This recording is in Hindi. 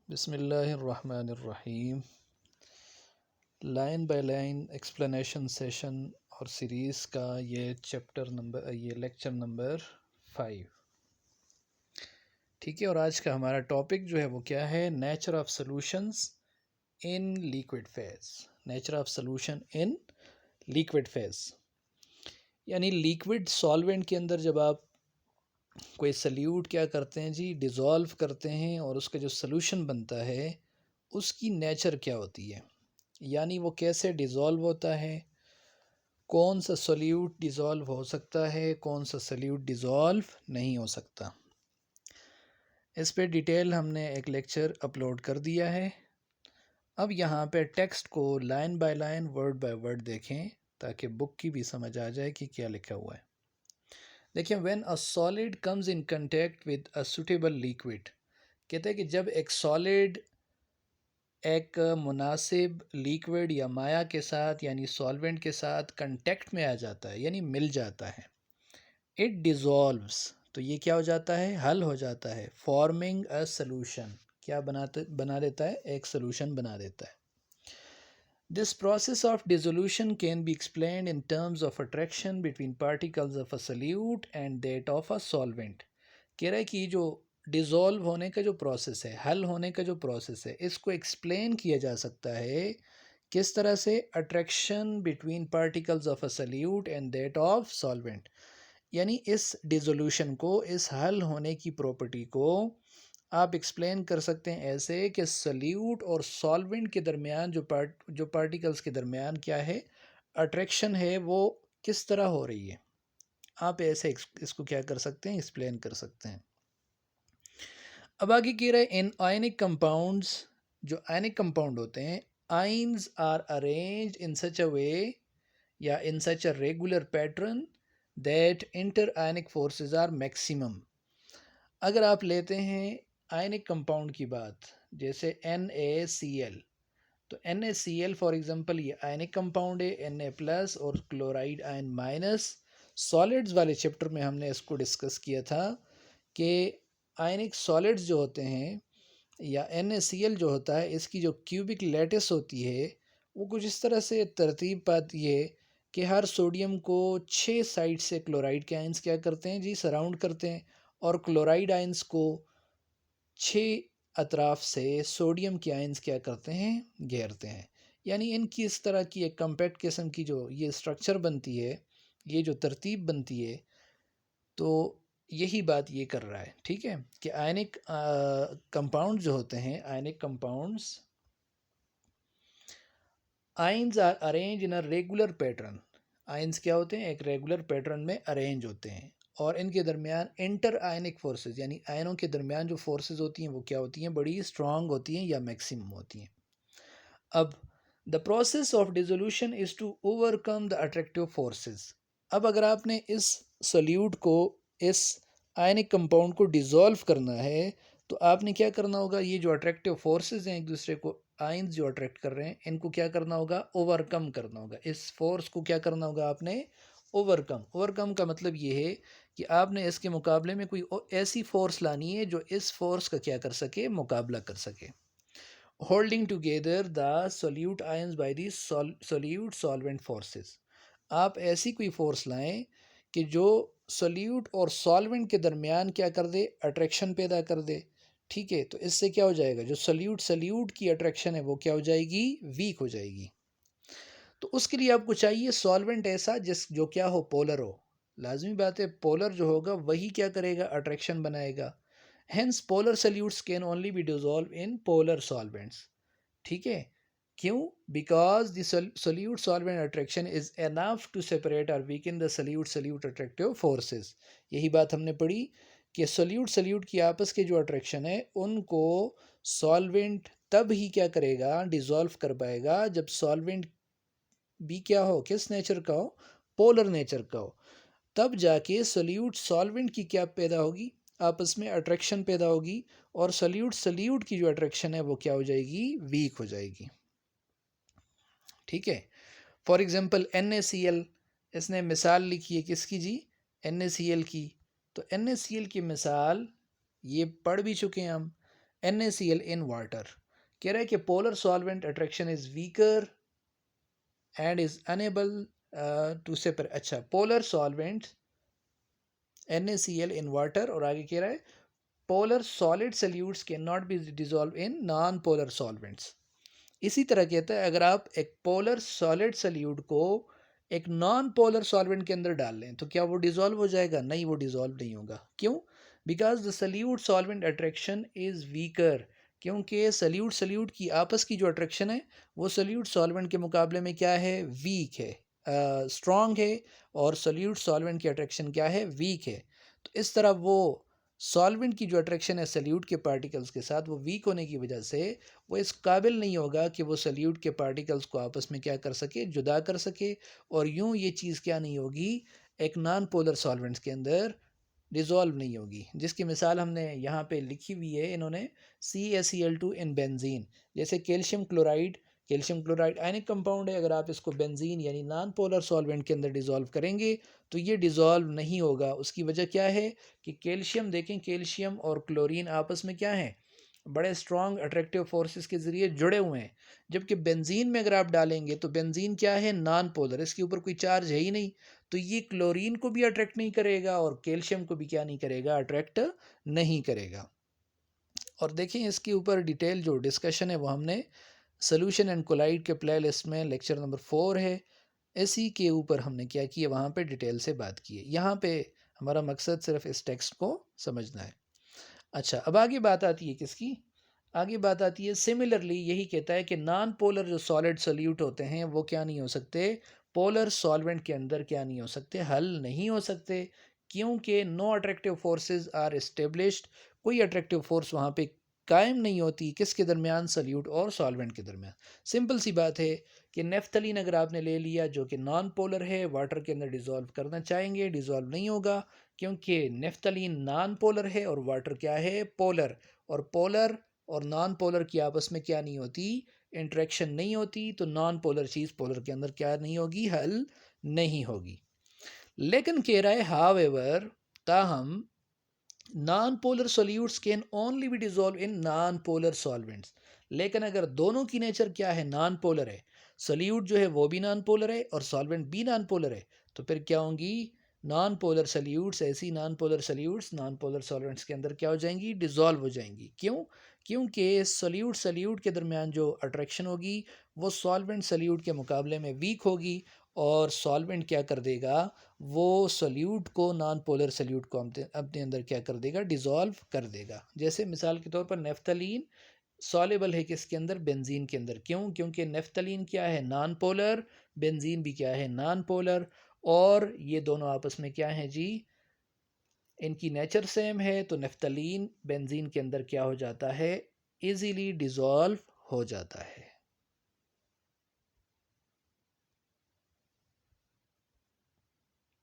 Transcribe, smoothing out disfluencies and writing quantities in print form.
बिस्मिल्लाहिर्रहमानिर्रहीम। Line by line explanation session और सीरीज़ का ये लेक्चर नंबर 5। ठीक है, और आज का हमारा टॉपिक जो है वो क्या है? Nature of solutions in liquid phase. Nature of solution in liquid phase यानी लिक्विड सॉल्वेंट के अंदर जब आप कोई सल्यूट क्या करते हैं जी, डिज़ोल्व करते हैं और उसका जो सॉल्यूशन बनता है उसकी नेचर क्या होती है, यानी वो कैसे डिज़ोल्व होता है, कौन सा सॉल्यूट डिज़ोल्व हो सकता है, कौन सा सॉल्यूट डिज़ोल्व नहीं हो सकता। इस पे डिटेल हमने एक लेक्चर अपलोड कर दिया है। अब यहाँ पे टेक्स्ट को line by line word by word देखें ताकि बुक की भी समझ आ जाए कि क्या लिखा हुआ है। देखिए, when a solid comes in contact with a suitable liquid, कहते हैं कि जब एक सॉलिड एक मुनासिब लिक्विड या माया के साथ यानी सॉल्वेंट के साथ कांटेक्ट में आ जाता है यानी मिल जाता है, इट डिज़ोल्व्स, तो ये क्या हो जाता है? हल हो जाता है। फॉर्मिंग अ सॉल्यूशन, क्या बना देता है? एक सॉल्यूशन बना देता है। This process of dissolution can be explained in terms of attraction between particles of a solute and that of a solvent. कह रहा है कि जो डिज़ोल्व होने का जो प्रोसेस है, हल होने का जो प्रोसेस है, इसको एक्सप्लेन किया जा सकता है किस तरह से? Attraction between particles of a solute and that of solvent, यानी इस डिसोल्यूशन को, इस हल होने की प्रॉपर्टी को आप एक्सप्लेन कर सकते हैं ऐसे कि सॉल्यूट और सॉल्वेंट के दरमियान जो पार्टिकल्स के दरमियान क्या है, अट्रैक्शन है, वो किस तरह हो रही है। आप ऐसे इसको क्या कर सकते हैं? एक्सप्लेन कर सकते हैं। अब आगे कह रहे हैं इन आयनिक कंपाउंड्स, जो आयनिक कंपाउंड होते हैं, ions are arranged in such a way या in such a regular pattern that interionic forces are maximum. अगर आप लेते हैं आयनिक कंपाउंड की बात, जैसे NaCl, तो NaCl फॉर एग्जांपल ये आयनिक कंपाउंड है, Na प्लस और क्लोराइड आयन माइनस। सॉलिड्स वाले चैप्टर में हमने इसको डिस्कस किया था कि आयनिक सॉलिड्स जो होते हैं या NaCl जो होता है, इसकी जो क्यूबिक लैटिस होती है वो कुछ इस तरह से तरतीब पाती है कि हर सोडियम को 6 साइड से क्लोराइड के आयंस क्या करते हैं जी, सराउंड करते हैं, और क्लोराइड आयंस को 6 अतराफ से सोडियम के आयंस क्या करते हैं? घेरते हैं। यानी इनकी इस तरह की एक कम्पैक्ट किस्म की जो ये स्ट्रक्चर बनती है, ये जो तरतीब बनती है, तो यही बात ये कर रहा है। ठीक है, कि आयनिक कंपाउंड जो होते हैं, आयनिक compounds, ions are arrange in a regular pattern. Ions क्या होते हैं? एक रेगुलर पैटर्न में अरेंज होते हैं, और इनके दरमियान इंटर आयनिक फोर्सेस यानी आयनों के दरमियान जो फोर्सेस होती हैं वो क्या होती हैं? बड़ी स्ट्रांग होती हैं या मैक्सिमम होती हैं। अब the process of dissolution is to overcome the attractive forces. अब अगर आपने इस सॉल्यूट को, इस आयनिक कंपाउंड को डिज़ोल्व करना है, तो आपने क्या करना होगा? ये जो अट्रैक्टिव फोर्सेस हैं, एक दूसरे को आयंस जो अट्रैक्ट कर रहे हैं, इनको क्या करना होगा? ओवरकम करना होगा। इस फोर्स को क्या करना होगा आपने? ओवरकम। ओवरकम का मतलब ये है कि आपने इसके मुकाबले में कोई ऐसी फोर्स लानी है जो इस फोर्स का क्या कर सके? मुकाबला कर सके। Holding together the solute ions by the solute solvent forces. आप ऐसी कोई फोर्स लाएं कि जो सोल्यूट और सॉल्वेंट के दरमियान क्या कर दे? अट्रैक्शन पैदा कर दे। ठीक है, तो इससे क्या हो जाएगा? जो सोल्यूट की अट्रैक्शन है वो क्या हो जाएगी? वीक हो जाएगी। तो उसके लिए आपको चाहिए सॉल्वेंट ऐसा जो क्या हो? पोलर हो। लाजमी बात है, पोलर जो होगा वही क्या करेगा? अट्रैक्शन बनाएगा। Hence polar solutes can only be dissolve in polar solvents. ठीक है, क्यों? Because the solute solvent attraction is enough to separate और weaken the solute attractive forces. यही बात हमने पढ़ी कि सोल्यूट की आपस के जो अट्रैक्शन है उनको सॉल्वेंट तब ही क्या करेगा? डिजोल्व कर पाएगा जब सॉल्वेंट भी क्या हो? किस नेचर का हो? पोलर नेचर का हो। तब जाके सोल्यूट सॉल्वेंट की क्या पैदा होगी? आपस में अट्रैक्शन पैदा होगी, और सोल्यूट की जो अट्रैक्शन है वो क्या हो जाएगी? वीक हो जाएगी। ठीक है, फॉर एग्जांपल NaCl, इसने मिसाल लिखी है किसकी जी? NaCl की। तो NaCl की मिसाल ये पढ़ भी चुके हैं हम NaCl in water. कह रहा है कि polar solvent attraction is weaker and is unable to separate. अच्छा, polar solvent NaCl in water, और आगे कह रहा है polar solid solutes cannot be dissolved in non-polar solvents. इसी तरह कहता है अगर आप एक पोलर सॉलिड सल्यूट को एक नॉन पोलर सॉल्वेंट के अंदर डाल लें तो क्या वो डिजोल्व हो जाएगा? नहीं, वो डिजोल्व नहीं होगा। क्यों? Because the solute solvent attraction is weaker. क्योंकि सल्यूट सल्यूट की आपस की जो अट्रैक्शन है वो सल्यूट सॉल्वेंट के मुकाबले में क्या है? वीक है। स्ट्रॉन्ग है। और सल्यूट सॉल्वेंट की अट्रैक्शन क्या है? वीक है। तो इस तरह वो सॉल्वेंट की जो अट्रैक्शन है सल्यूट के पार्टिकल्स के साथ वो वीक होने की वजह से वो इस काबिल नहीं होगा कि वो सल्यूट के पार्टिकल्स को आपस में क्या कर सके? जुदा कर सके। और यूं ये चीज़ क्या नहीं होगी? एक नॉन पोलर सॉल्वेंट्स के अंदर डिज़ोल्व नहीं होगी। जिसकी मिसाल हमने यहाँ पे लिखी हुई है इन्होंने, CaCl2 इन बेंजीन। जैसे कैल्शियम क्लोराइड आयनिक कंपाउंड है, अगर आप इसको बेंजीन यानी नॉन पोलर सॉल्वेंट के अंदर डिज़ोल्व करेंगे तो ये डिज़ोल्व नहीं होगा। उसकी वजह क्या है कि कैल्शियम, देखें कैल्शियम और क्लोरीन आपस में क्या है? बड़े स्ट्रॉन्ग अट्रैक्टिव फोर्सेस के ज़रिए जुड़े हुए हैं। जबकि बेंजीन में अगर आप डालेंगे तो बेंजीन क्या है? नॉन पोलर, इसके ऊपर कोई चार्ज है ही नहीं। तो ये क्लोरीन को भी अट्रैक्ट नहीं करेगा और कैल्शियम को भी क्या नहीं करेगा? अट्रैक्ट नहीं करेगा। और देखें इसके ऊपर डिटेल जो डिस्कशन है वो हमने सोल्यूशन एंड कोलाइड के प्ले लिस्ट में लेक्चर नंबर 4 है, इसी के ऊपर हमने क्या किया? वहाँ पे डिटेल से बात की है। यहाँ पे हमारा मकसद सिर्फ इस टेक्स्ट को समझना है। अच्छा, अब आगे बात आती है किसकी? आगे बात आती है सिमिलरली यही कहता है कि नॉन पोलर जो सॉलिड सोल्यूट होते हैं वो क्या नहीं हो सकते? पोलर सॉल्वेंट के अंदर क्या नहीं हो सकते? हल नहीं हो सकते। क्योंकि no attractive forces are established. कोई अट्रैक्टिव फोर्स वहाँ पे कायम नहीं होती। किसके दरमियान? सल्यूट और सॉल्वेंट के दरमियान। सिंपल सी बात है कि नेफ्थलीन अगर आपने ले लिया जो कि नॉन पोलर है, वाटर के अंदर डिज़ोल्व करना चाहेंगे, डिज़ोल्व नहीं होगा। क्योंकि नेफ्थलीन नॉन पोलर है और वाटर क्या है? पोलर। और पोलर और नॉन पोलर की आपस में क्या नहीं होती? इंटरेक्शन नहीं होती। तो नॉन पोलर चीज़ पोलर के अंदर क्या नहीं होगी? हल नहीं होगी। लेकिन कह रहा है हावेवर, ताहम non polar solutes can only be dissolve in non polar solvents. लेकिन अगर दोनों की नेचर क्या है? नॉन पोलर है। सोल्यूट जो है वो भी नॉन पोलर है और सॉल्वेंट भी नॉन पोलर है। तो फिर क्या होंगी? नॉन पोलर सोल्यूट्स, ऐसी non polar solutes non polar solvents के अंदर क्या हो जाएंगी? डिजोल्व हो जाएंगी। क्यों? क्योंकि सोल्यूट सोल्यूट के दरमियान जो अट्रैक्शन होगी वो सॉल्वेंट सोल्यूट के मुकाबले में वीक होगी। और सॉल्वेंट क्या कर देगा? वो सोल्यूट को, नॉन पोलर सोल्यूट को अपने अंदर क्या कर देगा? डिज़ोल्व कर देगा। जैसे मिसाल के तौर पर नेफ्थलीन सॉलेबल है किसके अंदर? बेंजीन के अंदर। क्यों? क्योंकि नेफ्थलीन क्या है? Non polar. बेंजीन भी क्या है? Non polar. और ये दोनों आपस में क्या है जी? इनकी नेचर सेम है। तो नेफ्थलीन बेंजीन के अंदर क्या हो जाता है? इजीली डिज़ोल्व हो जाता है।